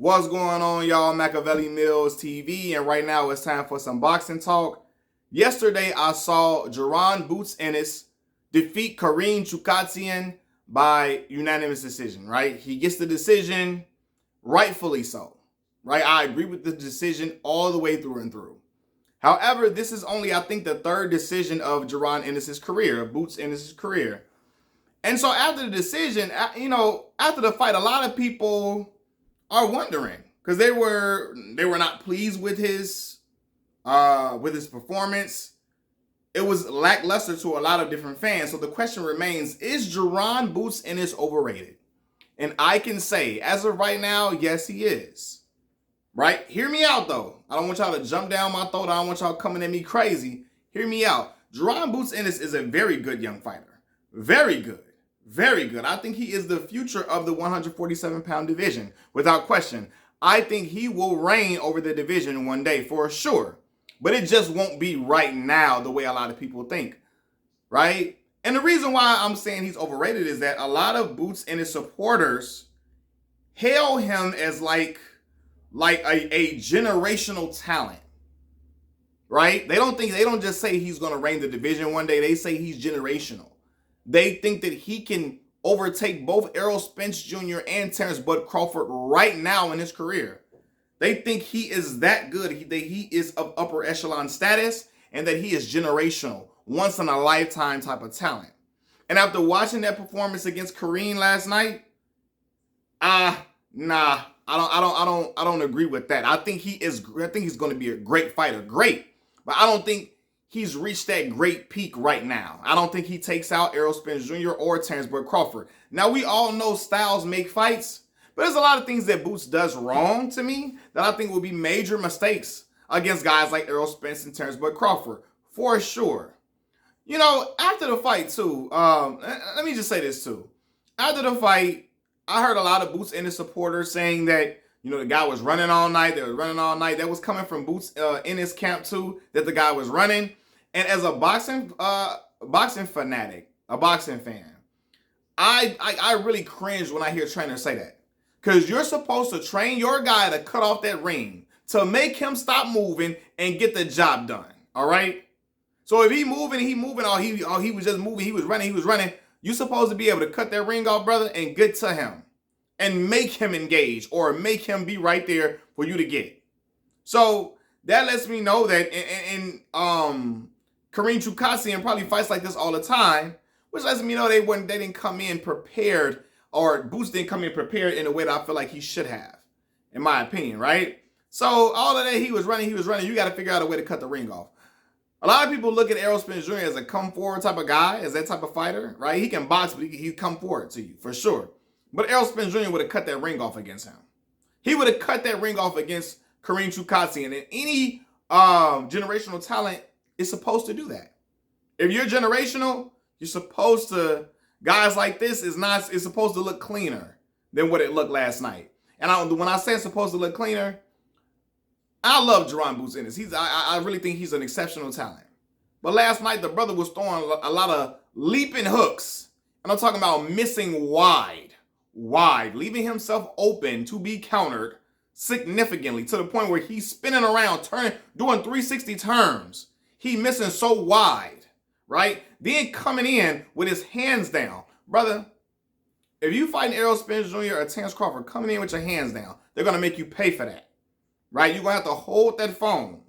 What's going on, y'all? Machiavelli Mills TV, and right now it's time for some boxing talk. Yesterday, I saw Jaron Boots Ennis defeat Kareem Chukatsian by unanimous decision, right? He gets the decision, rightfully so, right? I agree with the decision all the way through and through. However, this is only, I think, the third decision of Jaron Ennis' career, Boots Ennis' career. And so after the decision, after the fight, a lot of people are wondering because they were not pleased with his performance. It was lackluster to a lot of different fans. So the question remains: is Jaron Boots Ennis overrated? And I can say, as of right now, yes, he is. Right? Hear me out though. I don't want y'all to jump down my throat. I don't want y'all coming at me crazy. Hear me out. Jaron Boots Ennis is a very good young fighter. Very good. Very good. I think he is the future of the 147-pound division, without question. I think he will reign over the division one day for sure. But it just won't be right now the way a lot of people think, right? And the reason why I'm saying he's overrated is that a lot of Boots Ennis supporters hail him as like a generational talent, right? They don't just say he's going to reign the division one day. They say he's generational. They think that he can overtake both Errol Spence Jr. and Terrence Bud Crawford right now in his career. They think he is that good, that he is of upper echelon status, and that he is generational, once in a lifetime type of talent. And after watching that performance against Kareem last night, I don't agree with that. I think he's going to be a great fighter, but I don't think he's reached that great peak right now. I don't think he takes out Errol Spence Jr. or Terrence Bud Crawford. Now, we all know styles make fights, but there's a lot of things that Boots does wrong to me that I think will be major mistakes against guys like Errol Spence and Terrence Bud Crawford, for sure. After the fight, too, let me just say this, too. After the fight, I heard a lot of Boots Ennis supporters saying that, the guy was running all night. They were running all night. That was coming from Boots Ennis camp, too, that the guy was running. And as a boxing fanatic, a boxing fan, I really cringe when I hear trainers say that. Because you're supposed to train your guy to cut off that ring, to make him stop moving and get the job done. All right? So if he moving, or he was just moving, he was running, you're supposed to be able to cut that ring off, brother, and get to him. And make him engage or make him be right there for you to get. So that lets me know that Kareem Chukatsian probably fights like this all the time, which lets me know they didn't come in prepared, or Boots didn't come in prepared in a way that I feel like he should have, in my opinion, right? So all of that, he was running, you got to figure out a way to cut the ring off. A lot of people look at Errol Spence Jr. as a come forward type of guy, as that type of fighter, right? He can box, but he come forward to you, for sure. But Errol Spence Jr. would have cut that ring off against him. He would have cut that ring off against Kareem Chukatsian. And any generational talent is supposed to do that. If you're generational, you're supposed to, guys like this is supposed to look cleaner than what it looked last night. And when I say it's supposed to look cleaner, I love Jaron Boots Ennis. I really think he's an exceptional talent. But last night, the brother was throwing a lot of leaping hooks. And I'm talking about missing wide, leaving himself open to be countered significantly to the point where he's spinning around, doing 360 turns. He missing so wide, right? Then coming in with his hands down. Brother, if you fighting Errol Spence Jr. or Terrence Crawford, coming in with your hands down, they're going to make you pay for that, right? You're going to have to hold that phone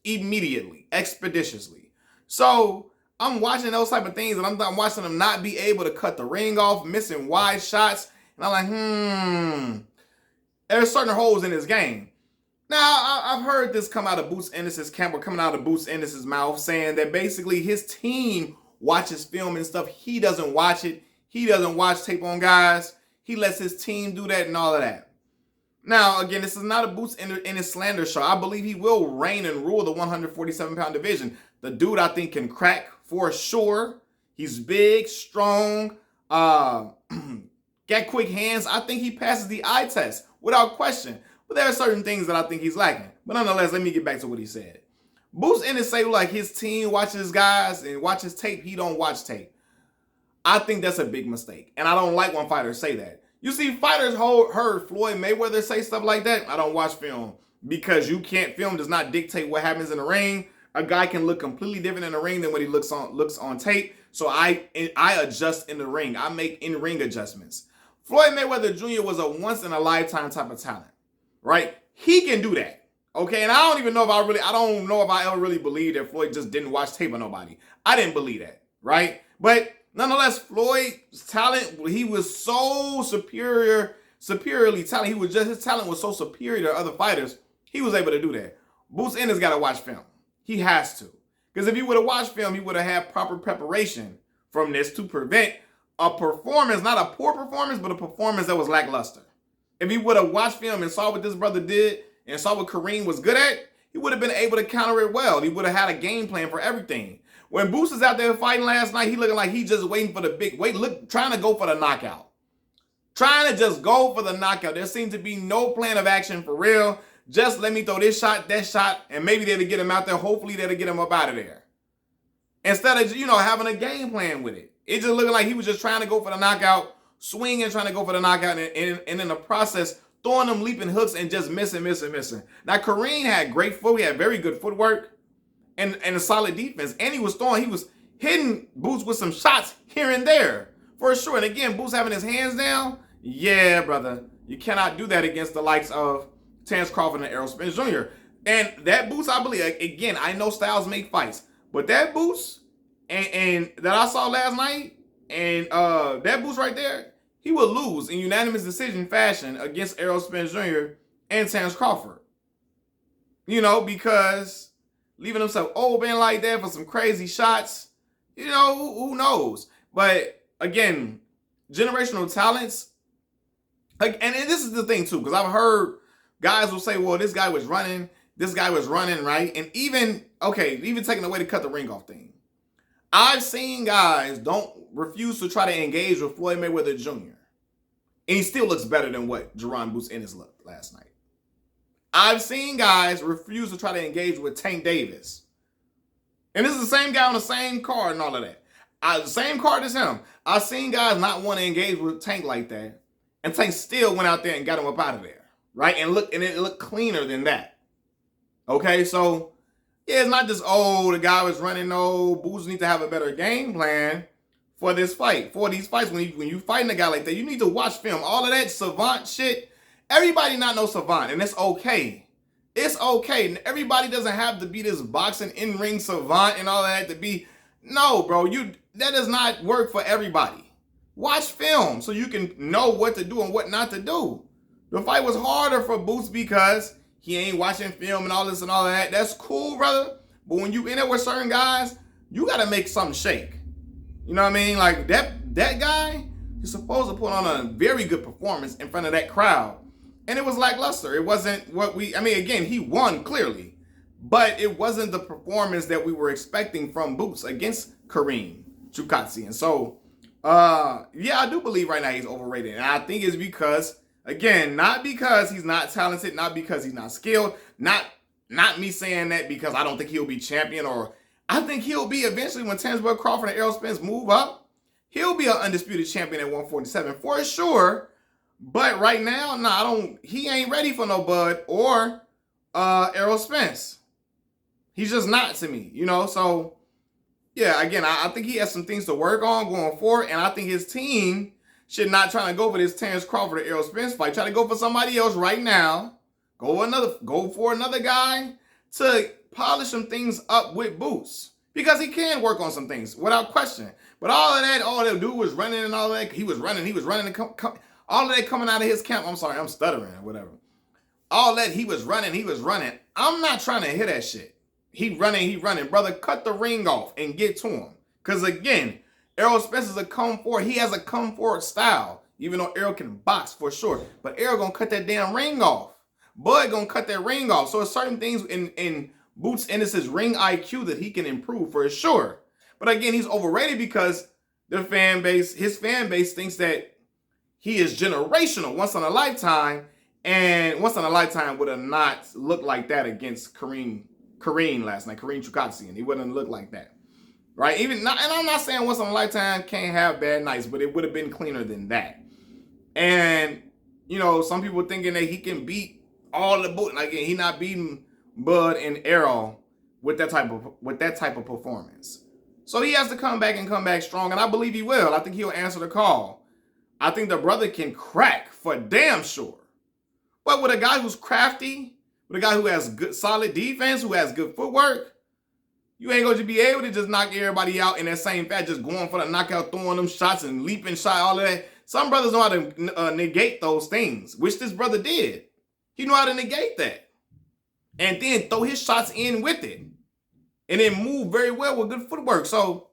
immediately, expeditiously. So I'm watching those type of things, and I'm watching them not be able to cut the ring off, missing wide shots. And I'm like, there's certain holes in his game. Now, I've heard this come out of Boots Ennis' camp, or coming out of Boots Ennis' mouth, saying that basically his team watches film and stuff. He doesn't watch it. He doesn't watch tape on guys. He lets his team do that and all of that. Now, again, this is not a Boots Ennis slander show. I believe he will reign and rule the 147-pound division. The dude, I think, can crack for sure. He's big, strong, got quick hands. I think he passes the eye test without question. But there are certain things that I think he's lacking. But nonetheless, let me get back to what he said. Boots Ennis say like his team watches guys and watches tape. He don't watch tape. I think that's a big mistake. And I don't like when fighters say that. You see, fighters heard Floyd Mayweather say stuff like that. I don't watch film because you can't. Film does not dictate what happens in the ring. A guy can look completely different in the ring than what he looks on tape. So I adjust in the ring. I make in-ring adjustments. Floyd Mayweather Jr. was a once-in-a-lifetime type of talent, right? He can do that, okay? And I don't know if I ever really believed that Floyd just didn't watch tape of nobody. I didn't believe that, right? But nonetheless, Floyd's talent, he was so superiorly talented. His talent was so superior to other fighters, he was able to do that. Boots Ennis got to watch film. He has to. Because if he would have watched film, he would have had proper preparation from this to prevent a performance, not a poor performance, but a performance that was lackluster. If he would have watched film and saw what this brother did and saw what Kareem was good at, he would have been able to counter it well. He would have had a game plan for everything. When Boots is out there fighting last night, he looking like he just waiting for the big weight, trying to go for the knockout. Trying to just go for the knockout. There seemed to be no plan of action for real. Just let me throw this shot, that shot, and maybe that'll get him out there. Hopefully that'll get him up out of there. Instead of, having a game plan with it. It just looking like he was just trying to go for the knockout, swinging, trying to go for the knockout, and in the process, throwing them leaping hooks and just missing. Now, Kareem had great foot. He had very good footwork and a solid defense. And he was hitting Boots with some shots here and there, for sure. And again, Boots having his hands down, yeah, brother. You cannot do that against the likes of Terrence Crawford and Errol Spence Jr. And that Boots, I believe, again, I know styles make fights, but that Boots and that I saw last night, and that Boots right there, he would lose in unanimous decision fashion against Errol Spence Jr. and Terrence Crawford. Because leaving himself open like that for some crazy shots, who knows? But again, generational talents, and this is the thing too, because I've heard guys will say, well, this guy was running, right? And even taking away to cut the ring off thing. I've seen guys refuse to try to engage with Floyd Mayweather Jr. And he still looks better than what Jaron Boots Ennis looked last night. I've seen guys refuse to try to engage with Tank Davis. And this is the same guy on the same card and all of that. The same card as him. I've seen guys not want to engage with Tank like that. And Tank still went out there and got him up out of there. Right? And it looked cleaner than that. Okay, so yeah, it's not just, the guy was running. No, Boots need to have a better game plan for this fight. For these fights, when you fighting a guy like that, you need to watch film. All of that savant shit, everybody not no savant, and it's okay. It's okay. Everybody doesn't have to be this boxing in-ring savant and all of that to be. No, bro, that does not work for everybody. Watch film so you can know what to do and what not to do. The fight was harder for Boots because he ain't watching film and all this and all that. That's cool, brother. But when you in there with certain guys, you got to make something shake. You know what I mean? Like that guy is supposed to put on a very good performance in front of that crowd. And it was lackluster. It wasn't again, he won clearly. But it wasn't the performance that we were expecting from Boots against Kareem Chukatsi. And so, I do believe right now he's overrated. And I think it's because, again, not because he's not talented, not because he's not skilled, not me saying that because I don't think he'll be champion, or I think he'll be eventually when Terrence Crawford and Errol Spence move up. He'll be an undisputed champion at 147 for sure. But right now, he ain't ready for no Bud or Errol Spence. He's just not to me, So, yeah, again, I think he has some things to work on going forward, and I think his team should not try to go for this Terrence Crawford or Errol Spence fight. Try to go for somebody else right now. Go for another guy to polish some things up with Boots. Because he can work on some things without question. But all that dude was running and all that. He was running. All of that coming out of his camp. I'm sorry, I'm stuttering or whatever. All that he was running. I'm not trying to hear that shit. He running. Brother, cut the ring off and get to him. Because again, Errol Spence is a come forward. He has a come forward style. Even though Errol can box for sure. But Errol gonna cut that damn ring off. Bud gonna cut that ring off. So there's certain things in Boots Ennis' ring IQ that he can improve for sure. But again, he's overrated because his fan base thinks that he is generational, once in a lifetime, and once in a lifetime would have not looked like that against Kareem last night, Kareem Chukatsi, and he wouldn't look like that, right? And I'm not saying once in a lifetime can't have bad nights, but it would have been cleaner than that. And, you know, some people thinking that he can beat all the book. Like, he not beating Bud and Errol with that type of performance. So he has to come back and come back strong, and I believe he will. I think he'll answer the call. I think the brother can crack for damn sure. But with a guy who's crafty, with a guy who has good, solid defense, who has good footwork, you ain't going to be able to just knock everybody out in that same fat, just going for the knockout, throwing them shots and leaping shot, all of that. Some brothers know how to negate those things, which this brother did. He knew how to negate that. And then throw his shots in with it. And then move very well with good footwork. So,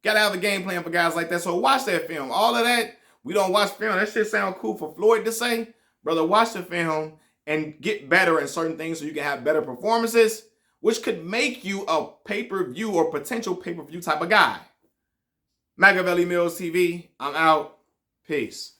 got to have a game plan for guys like that. So, watch that film. All of that, we don't watch film. That shit sound cool for Floyd to say. Brother, watch the film and get better in certain things so you can have better performances, which could make you a pay-per-view or potential pay-per-view type of guy. Machiavelli Mills TV, I'm out. Peace.